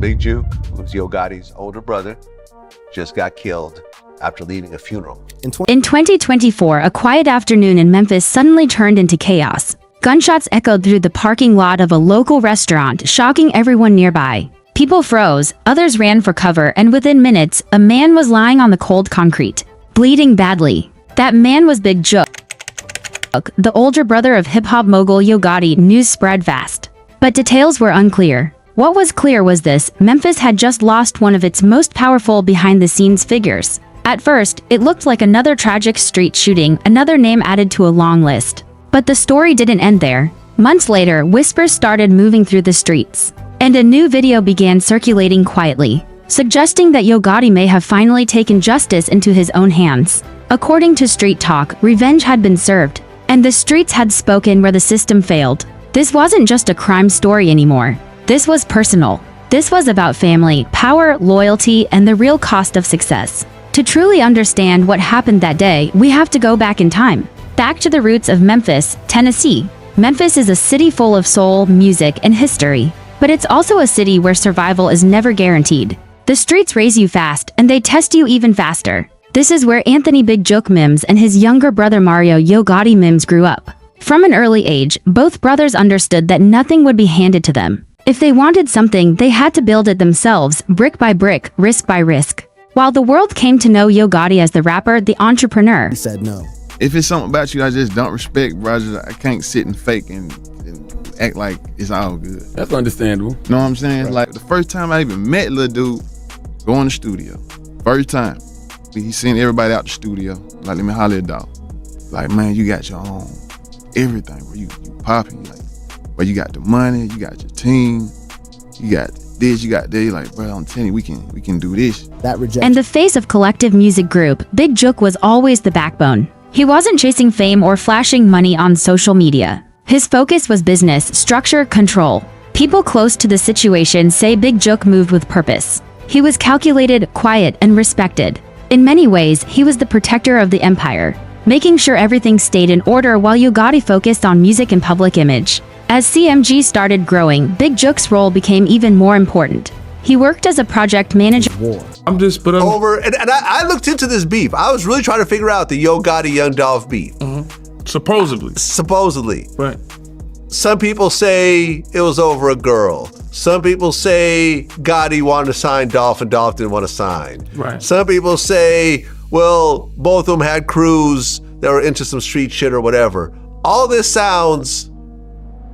Big Juke, who was Yo Gotti's older brother, just got killed after leaving a funeral. In 2024, a quiet afternoon in Memphis suddenly turned into chaos. Gunshots echoed through the parking lot of a local restaurant, shocking everyone nearby. People froze, others ran for cover, and within minutes, a man was lying on the cold concrete, bleeding badly. That man was Big Juke, the older brother of hip-hop mogul Yo Gotti. News spread fast, but details were unclear. What was clear was this: Memphis had just lost one of its most powerful behind-the-scenes figures. At first, it looked like another tragic street shooting, another name added to a long list. But the story didn't end there. Months later, whispers started moving through the streets, and a new video began circulating quietly, suggesting that Yo Gotti may have finally taken justice into his own hands. According to Street Talk, revenge had been served, and the streets had spoken where the system failed. This wasn't just a crime story anymore. This was personal. This was about family, power, loyalty, and the real cost of success. To truly understand what happened that day, we have to go back in time. Back to the roots of Memphis, Tennessee. Memphis is a city full of soul, music, and history. But it's also a city where survival is never guaranteed. The streets raise you fast, and they test you even faster. This is where Anthony Big Juke Mims and his younger brother Mario Yo Gotti Mims grew up. From an early age, both brothers understood that nothing would be handed to them. If they wanted something, they had to build it themselves, brick by brick, risk by risk. While the world came to know Yo Gotti as the rapper, the entrepreneur, he said no. If it's something about you I just don't respect, bro, I can't sit and fake and act like it's all good. That's understandable. Know what I'm saying? Right. Like the first time I even met little dude, go in the studio. First time. He sent everybody out the studio. Like, let me holler at dog. Like, man, you got your own everything, bro. You popping. Like, bro, you got the money, you got your team, you got this, you got that. You're like, bro, I'm telling you, we can do this. That rejection. And the face of collective music group, Big Juke was always the backbone. He wasn't chasing fame or flashing money on social media. His focus was business, structure, control. People close to the situation say Big Juke moved with purpose. He was calculated, quiet, and respected. In many ways, he was the protector of the empire, making sure everything stayed in order while Yo Gotti focused on music and public image. As CMG started growing, Big Juke's role became even more important. He worked as a project manager. I'm just, but I looked into this beef. I was really trying to figure out the Yo Gotti Young Dolph beef. Supposedly. Right. Some people say it was over a girl. Some people say Gotti wanted to sign Dolph and Dolph didn't want to sign. Right. Some people say, well, both of them had crews that were into some street shit or whatever. All this sounds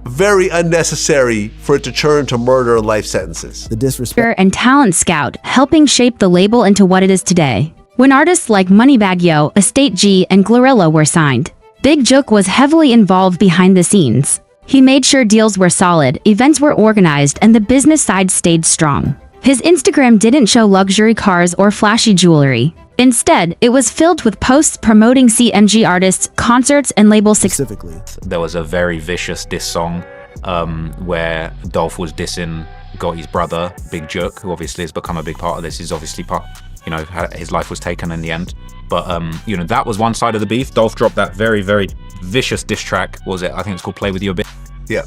very unnecessary for it to turn to murder and life sentences. The disrespect and talent scout, helping shape the label into what it is today. When artists like Moneybagg Yo, Estate G, and Glorilla were signed, Big Juke was heavily involved behind the scenes. He made sure deals were solid, events were organized, and the business side stayed strong. His Instagram didn't show luxury cars or flashy jewelry. Instead, it was filled with posts promoting CMG artists, concerts, and label specifically. There was a very vicious diss song where Dolph was dissing Gotti's brother, Big Juke, who obviously has become a big part of this. He's obviously his life was taken in the end. But, that was one side of the beef. Dolph dropped that very, very vicious diss track. What was it? I think it's called Play With You A Bit. Yeah.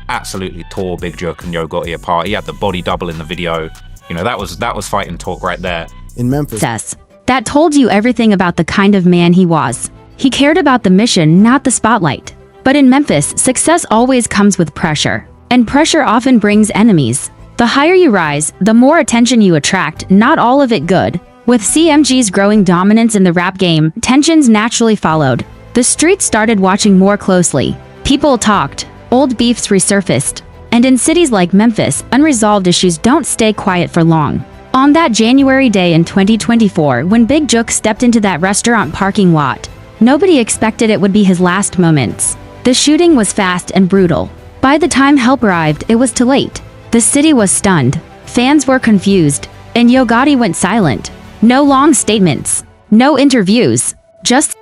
Absolutely tore Big Juke and Yo Gotti apart. He had the body double in the video. That was fighting talk right there. In Memphis. That told you everything about the kind of man he was. He cared about the mission, not the spotlight. But in Memphis, success always comes with pressure. And pressure often brings enemies. The higher you rise, the more attention you attract, not all of it good. With CMG's growing dominance in the rap game, tensions naturally followed. The streets started watching more closely. People talked. Old beefs resurfaced. And in cities like Memphis, unresolved issues don't stay quiet for long. On that January day in 2024, when Big Juke stepped into that restaurant parking lot, nobody expected it would be his last moments. The shooting was fast and brutal. By the time help arrived, it was too late. The city was stunned. Fans were confused. And Yo Gotti went silent. No long statements. No interviews. Just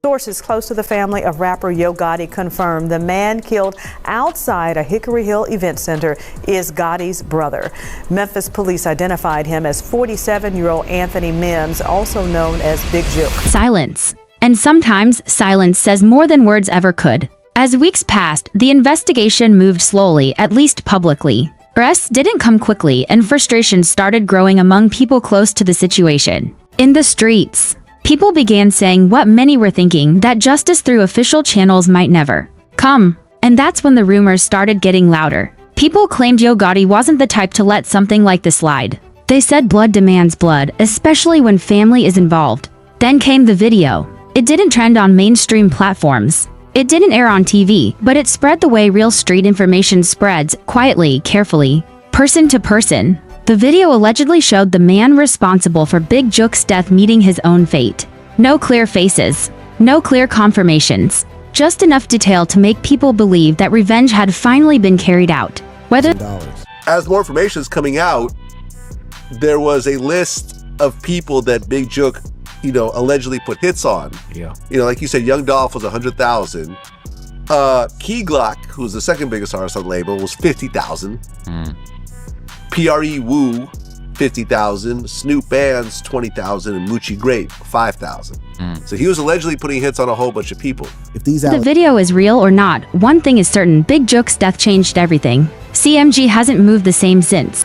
sources close to the family of rapper Yo Gotti confirmed the man killed outside a Hickory Hill event center is Gotti's brother. Memphis police identified him as 47-year-old Anthony Mims, also known as Big Juke. Silence. And sometimes silence says more than words ever could. As weeks passed, the investigation moved slowly, at least publicly. Arrests didn't come quickly, and frustration started growing among people close to the situation. In the streets, people began saying what many were thinking, that justice through official channels might never come. And that's when the rumors started getting louder. People claimed Yo Gotti wasn't the type to let something like this slide. They said blood demands blood, especially when family is involved. Then came the video. It didn't trend on mainstream platforms. It didn't air on TV, but it spread the way real street information spreads, quietly, carefully, person to person. The video allegedly showed the man responsible for Big Jook's death meeting his own fate. No clear faces, no clear confirmations, just enough detail to make people believe that revenge had finally been carried out. Whether As more information is coming out, there was a list of people that Big Jook, allegedly put hits on. Yeah. Like you said, Young Dolph was 100,000. Key Glock, who's the second biggest artist on the label, was 50,000. PRE Wu, 50,000. Snoop Band's 20,000, and Moochie Grape, 5,000. So he was allegedly putting hits on a whole bunch of people. If these the video is real or not, one thing is certain: Big Jook's death changed everything. CMG hasn't moved the same since.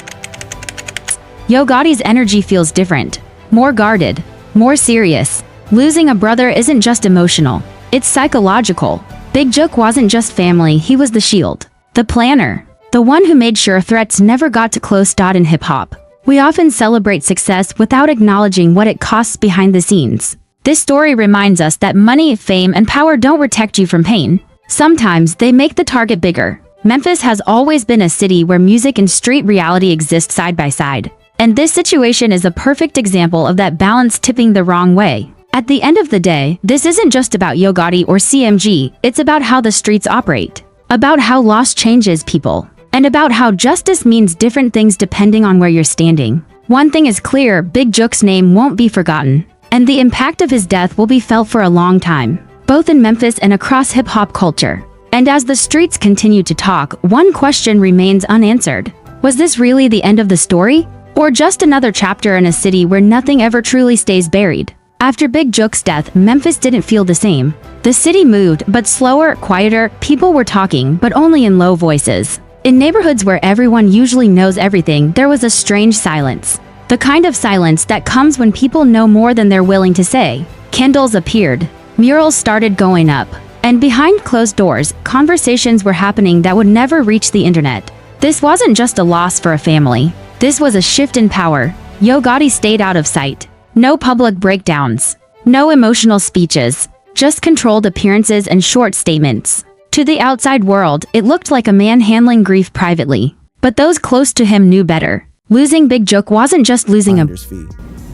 Yo Gotti's energy feels different, more guarded, more serious. Losing a brother isn't just emotional, it's psychological. Big Jook wasn't just family, he was the shield, the planner, the one who made sure threats never got too close. In hip-hop, we often celebrate success without acknowledging what it costs behind the scenes. This story reminds us that money, fame, and power don't protect you from pain. Sometimes they make the target bigger. Memphis has always been a city where music and street reality exist side by side. And this situation is a perfect example of that balance tipping the wrong way. At the end of the day, this isn't just about Yo Gotti or CMG, it's about how the streets operate, about how loss changes people, and about how justice means different things depending on where you're standing. One thing is clear: Big Jook's name won't be forgotten, and the impact of his death will be felt for a long time, both in Memphis and across hip-hop culture. And as the streets continue to talk, one question remains unanswered. Was this really the end of the story? Or just another chapter in a city where nothing ever truly stays buried? After Big Jook's death, Memphis didn't feel the same. The city moved, but slower, quieter. People were talking, but only in low voices. In neighborhoods where everyone usually knows everything, there was a strange silence. The kind of silence that comes when people know more than they're willing to say. Candles appeared. Murals started going up. And behind closed doors, conversations were happening that would never reach the internet. This wasn't just a loss for a family. This was a shift in power. Yo Gotti stayed out of sight. No public breakdowns. No emotional speeches. Just controlled appearances and short statements. To the outside world, it looked like a man handling grief privately. But those close to him knew better. Losing Big Jook wasn't just losing a...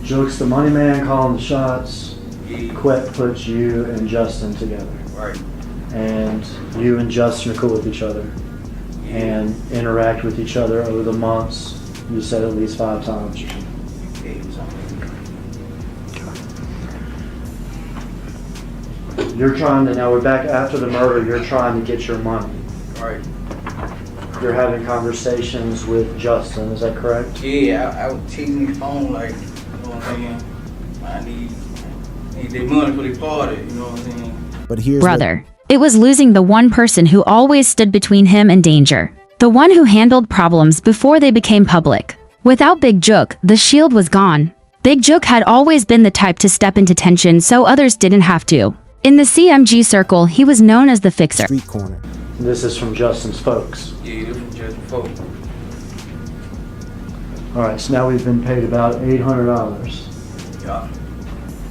Jook's the money man calling the shots. Quet puts you and Justin together. Right. And you and Justin are cool with each other. And interact with each other over the months. You said at least 5 times. You're trying to, now we're back after the murder, you're trying to get your money. Right. You're having conversations with Justin, is that correct? Yeah, I was teasing his phone like, you know what I'm saying? I need their money for the party, you know what I'm saying? But here's brother. It was losing the one person who always stood between him and danger. The one who handled problems before they became public. Without Big Jook, the shield was gone. Big Jook had always been the type to step into tension so others didn't have to. In the CMG circle, he was known as the fixer. street corner. This is from Justin's folks. Yeah, this was just before. All right, so now we've been paid about $800. Yeah,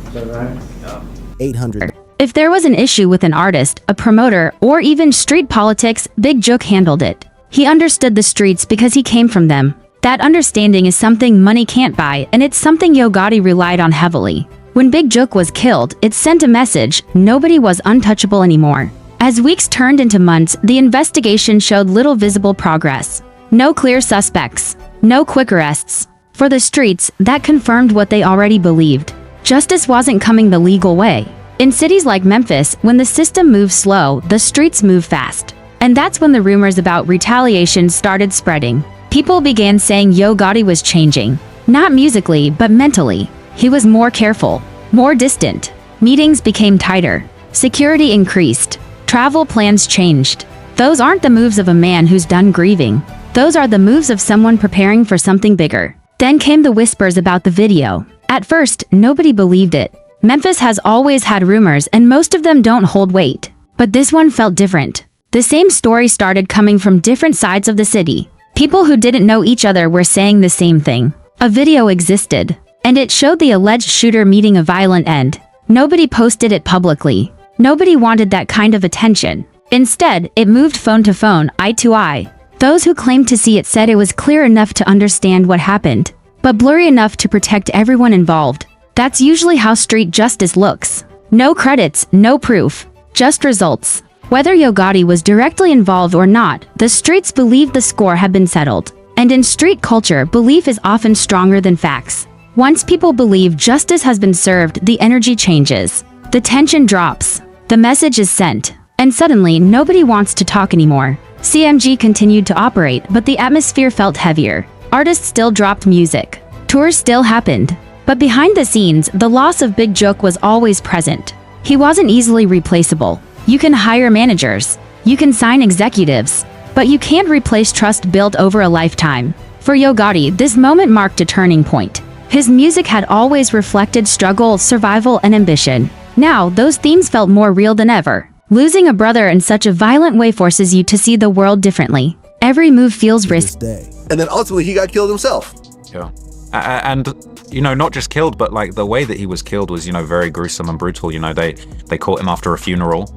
Is that right? yeah. 800. If there was an issue with an artist, a promoter, or even street politics, Big Jook handled it. He understood the streets because he came from them. That understanding is something money can't buy, and it's something Yo Gotti relied on heavily. When Big Jook was killed, it sent a message: nobody was untouchable anymore. As weeks turned into months, the investigation showed little visible progress. No clear suspects. No quick arrests. For the streets, that confirmed what they already believed. Justice wasn't coming the legal way. In cities like Memphis, when the system moves slow, the streets move fast. And that's when the rumors about retaliation started spreading. People began saying Yo Gotti was changing. Not musically, but mentally. He was more careful, more distant. Meetings became tighter. Security increased. Travel plans changed. Those aren't the moves of a man who's done grieving. Those are the moves of someone preparing for something bigger. Then came the whispers about the video. At first, nobody believed it. Memphis has always had rumors and most of them don't hold weight. But this one felt different. The same story started coming from different sides of the city. People who didn't know each other were saying the same thing. A video existed, and it showed the alleged shooter meeting a violent end. Nobody posted it publicly. Nobody wanted that kind of attention. Instead, it moved phone to phone, eye to eye. Those who claimed to see it said it was clear enough to understand what happened, but blurry enough to protect everyone involved. That's usually how street justice looks. No credits, no proof, just results. Whether Yo Gotti was directly involved or not, the streets believed the score had been settled. And in street culture, belief is often stronger than facts. Once people believe justice has been served, the energy changes. The tension drops. The message is sent. And suddenly, nobody wants to talk anymore. CMG continued to operate, but the atmosphere felt heavier. Artists still dropped music. Tours still happened. But behind the scenes, the loss of Big Joke was always present. He wasn't easily replaceable. You can hire managers. You can sign executives. But you can't replace trust built over a lifetime. For Yo Gotti, this moment marked a turning point. His music had always reflected struggle, survival, and ambition. Now, those themes felt more real than ever. Losing a brother in such a violent way forces you to see the world differently. Every move feels risky. And then ultimately he got killed himself. Yeah. And, you know, not just killed, but like the way that he was killed was, you know, very gruesome and brutal. You know, they caught him after a funeral.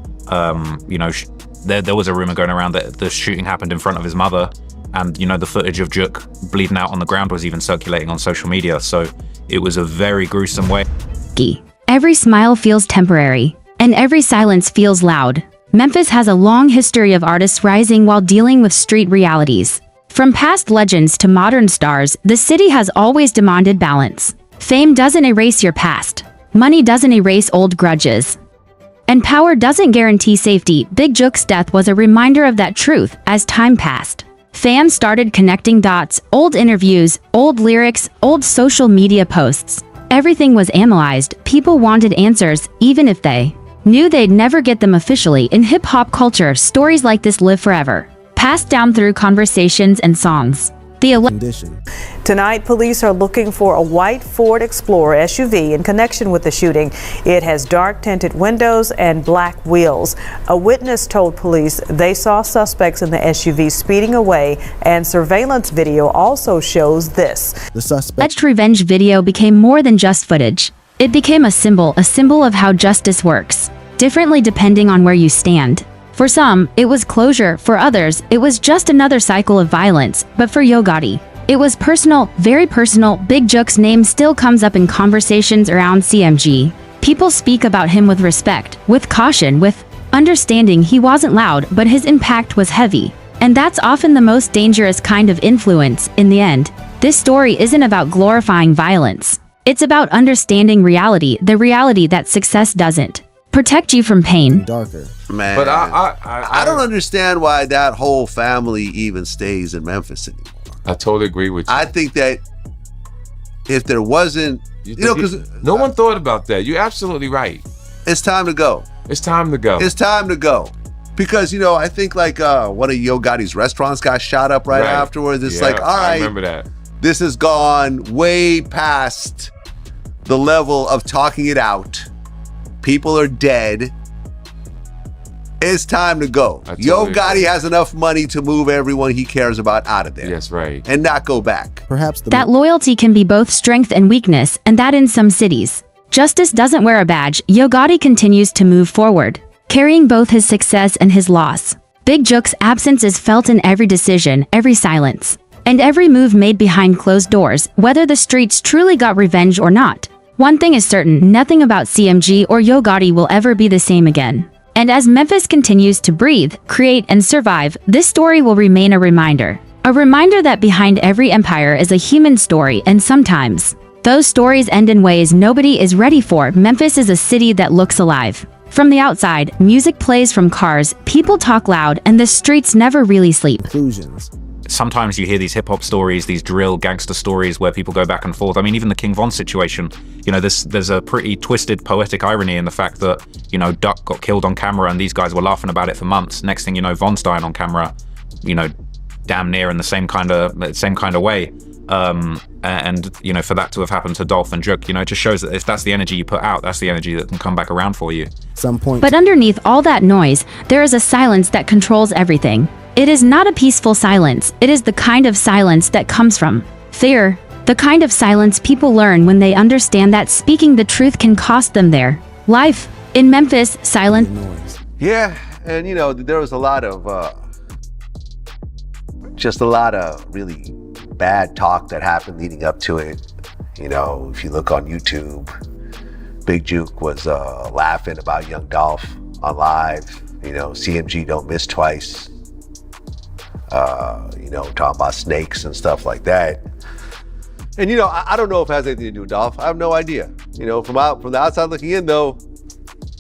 You know, there was a rumor going around that the shooting happened in front of his mother. And, you know, the footage of Juk bleeding out on the ground was even circulating on social media. So it was a very gruesome way. Every smile feels temporary, and every silence feels loud. Memphis has a long history of artists rising while dealing with street realities. From past legends to modern stars, the city has always demanded balance. Fame doesn't erase your past. Money doesn't erase old grudges. And power doesn't guarantee safety. Big Juk's death was a reminder of that truth as time passed. Fans started connecting dots, old interviews, old lyrics, old social media posts. Everything was analyzed. People wanted answers, even if they knew they'd never get them officially. In hip-hop culture, stories like this live forever, passed down through conversations and songs. Tonight, police are looking for a white Ford Explorer SUV in connection with the shooting. It has dark tinted windows and black wheels. A witness told police they saw suspects in the SUV speeding away, and surveillance video also shows this. The alleged revenge video became more than just footage. It became a symbol of how justice works, differently depending on where you stand. For some, it was closure. For others, it was just another cycle of violence. But for Yo Gotti, it was personal, very personal. Big Juk's name still comes up in conversations around CMG. People speak about him with respect, with caution, with understanding. He wasn't loud, but his impact was heavy. And that's often the most dangerous kind of influence. In the end, this story isn't about glorifying violence. It's about understanding reality, the reality that success doesn't protect you from pain. Man, But I don't understand why that whole family even stays in Memphis anymore. I totally agree with you. I think that if there wasn't, because no one thought about that. You're absolutely right. it's time to go. It's time to go. It's time to go. Because, I think like one of Yo Gotti's restaurants got shot up right afterwards. It's Yeah, like, all right, I remember that. this has gone way past the level of talking it out. People are dead. It's time to go. Yo Gotti has enough money to move everyone he cares about out of there. Yes, right. And not go back. That loyalty can be both strength and weakness, and that in some cities. Justice doesn't wear a badge. Yo Gotti continues to move forward, carrying both his success and his loss. Big Juk's absence is felt in every decision, every silence, and every move made behind closed doors, whether the streets truly got revenge or not. One thing is certain, nothing about CMG or Yo Gotti will ever be the same again. And as Memphis continues to breathe, create, and survive, this story will remain a reminder. A reminder that behind every empire is a human story, and sometimes those stories end in ways nobody is ready for. Memphis is a city that looks alive. From the outside, music plays from cars, people talk loud, and the streets never really sleep. Sometimes you hear these hip-hop stories, these drill gangster stories where people go back and forth. I mean, even the King Von situation, there's a pretty twisted poetic irony in the fact that, Duck got killed on camera and these guys were laughing about it for months. Next thing you know, Von's dying on camera, damn near in the same kind of way. And you know, for that to have happened to Dolph and Juk, you know, it just shows that if that's the energy you put out, that's the energy that can come back around for you. But underneath all that noise, there is a silence that controls everything. It is not a peaceful silence. It is the kind of silence that comes from fear. The kind of silence people learn when they understand that speaking the truth can cost them their life. In Memphis, silence. Yeah, and you know, there was a lot of really bad talk that happened leading up to it. You know, if you look on YouTube, Big Juke was laughing about young Dolph on live. You know, CMG don't miss twice. You know, talking about snakes and stuff like that. And you know, I don't know if it has anything to do with Dolph. I have no idea. You know, from the outside looking in, though,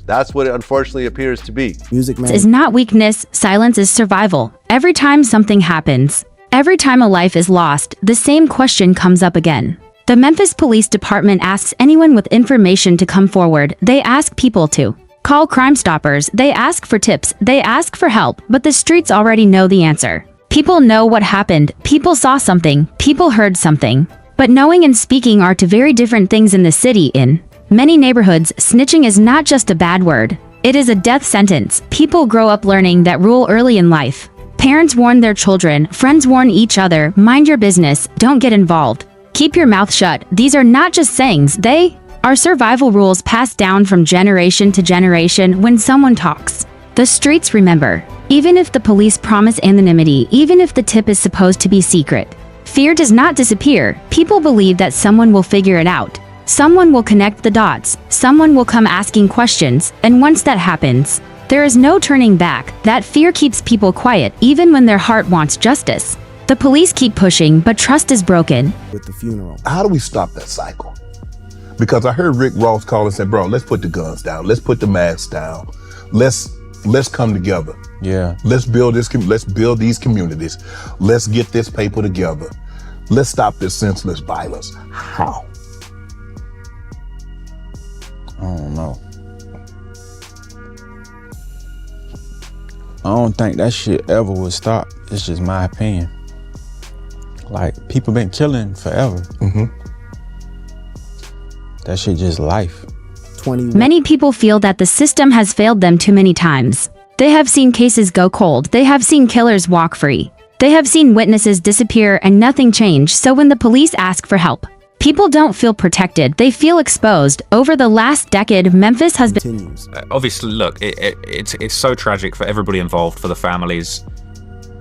that's what it unfortunately appears to be. Music is not weakness. Silence is survival. Every time something happens, every time a life is lost, the same question comes up again. The Memphis Police Department asks anyone with information to come forward. They ask people to call Crime Stoppers. They ask for tips. They ask for help. But the streets already know the answer. People know what happened. People saw something. People heard something. But knowing and speaking are two very different things in the city. In many neighborhoods, snitching is not just a bad word. It is a death sentence. People grow up learning that rule early in life. Parents warn their children, friends warn each other, mind your business, don't get involved. Keep your mouth shut. These are not just sayings, they are survival rules passed down from generation to generation. When someone talks, the streets remember. Even if the police promise anonymity, even if the tip is supposed to be secret, fear does not disappear. People believe that someone will figure it out. Someone will connect the dots. Someone will come asking questions. And once that happens, there is no turning back. That fear keeps people quiet, even when their heart wants justice. The police keep pushing, but trust is broken. With the funeral. How do we stop that cycle? Because I heard Rick Ross call and say, bro, let's put the guns down. Let's put the masks down. Let's come together. Yeah. Let's build these communities. Let's get this paper together. Let's stop this senseless violence. How? I don't know. I don't think that shit ever would stop. It's just my opinion. Like, people been killing forever. That shit just life. Many people feel that the system has failed them too many times. They have seen cases go cold. They have seen killers walk free. They have seen witnesses disappear and nothing change. So when the police ask for help, people don't feel protected. They feel exposed. Over the last decade, Memphis has been... Obviously, look, it's so tragic for everybody involved, for the families,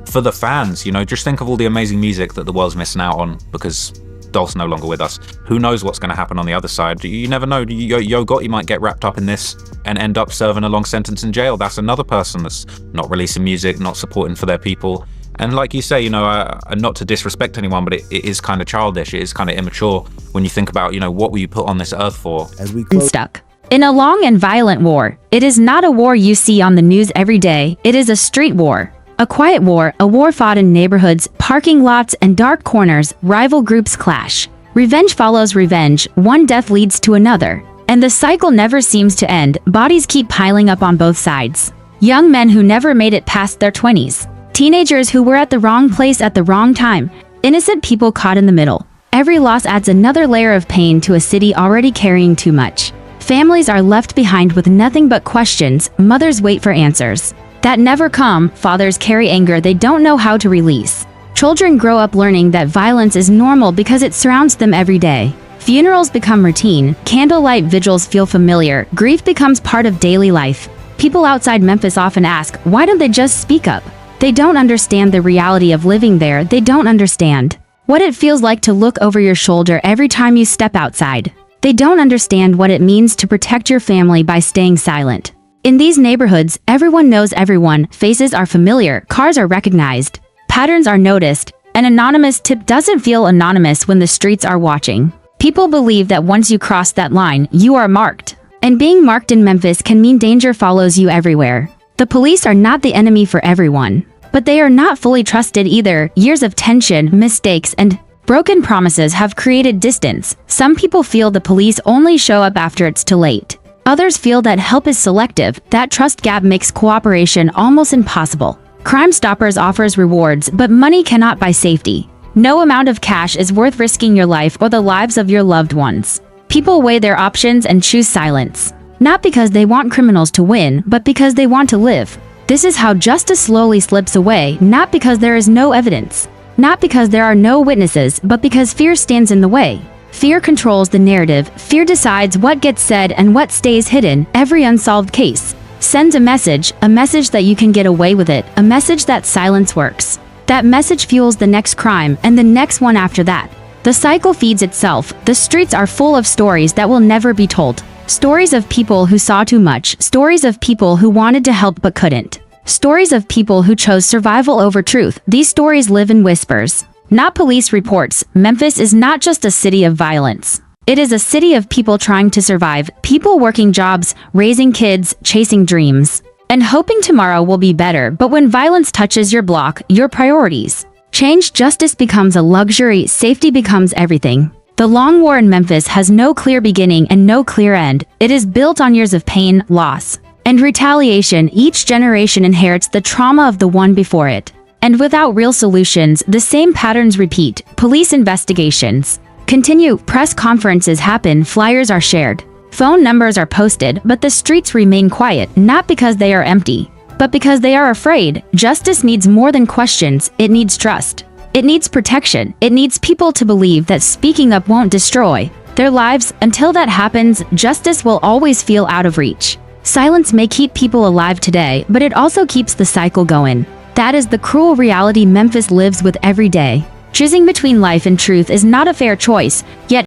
for the fans. You know, just think of all the amazing music that the world's missing out on because Dolph's no longer with us. Who knows what's going to happen on the other side? You never know. Yo Gotti might get wrapped up in this and end up serving a long sentence in jail. That's another person that's not releasing music, not supporting for their people. And like you say, you know, not to disrespect anyone, but it is kind of childish. It is kind of immature when you think about, you know, what were you put on this earth for? As we stuck in a long and violent war. It is not a war you see on the news every day. It is a street war. A quiet war, a war fought in neighborhoods, parking lots, and dark corners. Rival groups clash. Revenge follows revenge. One death leads to another. And the cycle never seems to end. Bodies keep piling up on both sides. Young men who never made it past their 20s. Teenagers who were at the wrong place at the wrong time. Innocent people caught in the middle. Every loss adds another layer of pain to a city already carrying too much. Families are left behind with nothing but questions. Mothers wait for answers that never come. Fathers carry anger they don't know how to release. Children grow up learning that violence is normal because it surrounds them every day. Funerals become routine. Candlelight vigils feel familiar. Grief becomes part of daily life. People outside Memphis often ask, why don't they just speak up? They don't understand the reality of living there. They don't understand what it feels like to look over your shoulder every time you step outside. They don't understand what it means to protect your family by staying silent. In these neighborhoods, everyone knows everyone. Faces are familiar. Cars are recognized. Patterns are noticed. An anonymous tip doesn't feel anonymous when the streets are watching. People believe that once you cross that line, you are marked. And being marked in Memphis can mean danger follows you everywhere. The police are not the enemy for everyone. But they are not fully trusted either. Years of tension, mistakes, and broken promises have created distance. Some people feel the police only show up after it's too late. Others feel that help is selective. That trust gap makes cooperation almost impossible. Crime Stoppers offers rewards, but money cannot buy safety. No amount of cash is worth risking your life or the lives of your loved ones. People weigh their options and choose silence. Not because they want criminals to win, but because they want to live. This is how justice slowly slips away, not because there is no evidence. Not because there are no witnesses, but because fear stands in the way. Fear controls the narrative. Fear decides what gets said and what stays hidden. Every unsolved case sends a message that you can get away with it, a message that silence works. That message fuels the next crime and the next one after that. The cycle feeds itself. The streets are full of stories that will never be told. Stories of people who saw too much. Stories of people who wanted to help but couldn't. Stories of people who chose survival over truth. These stories live in whispers, not police reports. Memphis is not just a city of violence. It is a city of people trying to survive, people working jobs, raising kids, chasing dreams, and hoping tomorrow will be better. But when violence touches your block, your priorities change. Justice becomes a luxury. Safety becomes everything. The long war in Memphis has no clear beginning and no clear end. It is built on years of pain, loss, and retaliation. Each generation inherits the trauma of the one before it. And without real solutions, the same patterns repeat. Police investigations continue, press conferences happen, flyers are shared, phone numbers are posted, but the streets remain quiet, not because they are empty, but because they are afraid. Justice needs more than questions. It needs trust. It needs protection. It needs people to believe that speaking up won't destroy their lives. Until that happens, justice will always feel out of reach. Silence may keep people alive today, but it also keeps the cycle going. That is the cruel reality Memphis lives with every day. Choosing between life and truth is not a fair choice, yet